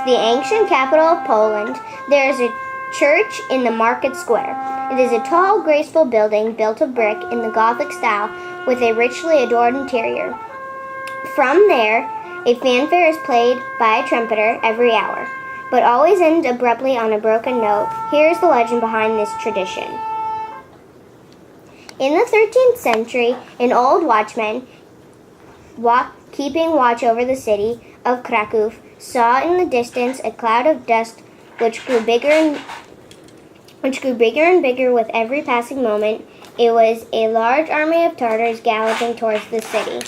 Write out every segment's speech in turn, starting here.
the ancient capital of Poland, there is a church in the market square. It is a tall, graceful building built of brick in the Gothic style with a richly adorned interior. From there, a fanfare is played by a trumpeter every hour, but always ends abruptly on a broken note. Here is the legend behind this tradition. In the 13th century, an old watchman, keeping watch over the city of Krakow, saw in the distance a cloud of dust which grew bigger and bigger with every passing moment. It was a large army of Tartars galloping towards the city.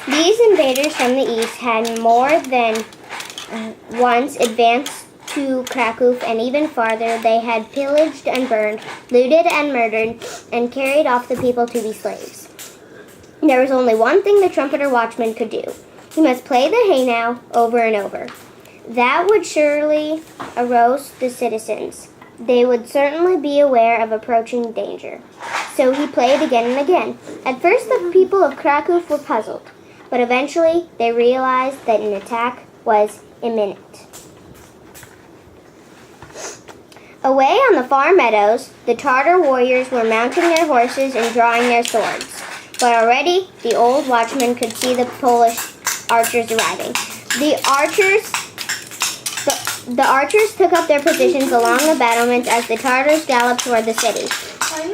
These invaders from the east had more than once advanced to Krakow, and even farther. They had pillaged and burned, looted and murdered, and carried off the people to be slaves. There was only one thing the trumpeter watchman could do. He must play the Hey Now over and over. That would surely arouse the citizens. They would certainly be aware of approaching danger. So he played again and again. At first the people of Krakow were puzzled, but eventually they realized that an attack was imminent. Away on the far meadows, the Tartar warriors were mounting their horses and drawing their swords. But already the old watchman could see the Polish archers arriving. The archers took up their positions along the battlements as the Tartars galloped toward the city.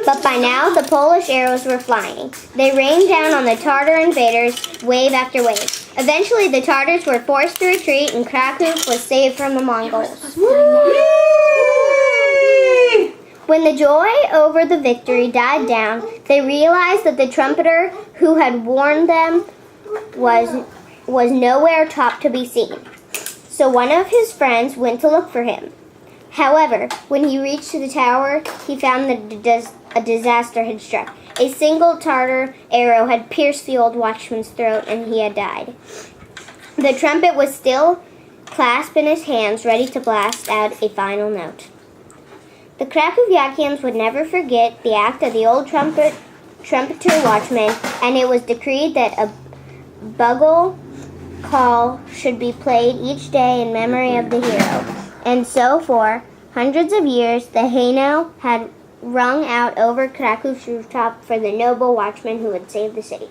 But by now the Polish arrows were flying. They rained down on the Tartar invaders, wave after wave. Eventually the Tartars were forced to retreat and Krakow was saved from the Mongols. When the joy over the victory died down, they realized that the trumpeter who had warned them was nowhere to be seen. So one of his friends went to look for him. However, when he reached the tower, he found that a disaster had struck. A single Tartar arrow had pierced the old watchman's throat, and he had died. The trumpet was still clasped in his hands, ready to blast out a final note. The Krakowiakians would never forget the act of the old trumpeter watchman, and it was decreed that a bugle call should be played each day in memory of the hero. And so for hundreds of years, the Hey Now had rung out over Krakow's rooftop for the noble watchman who had saved the city.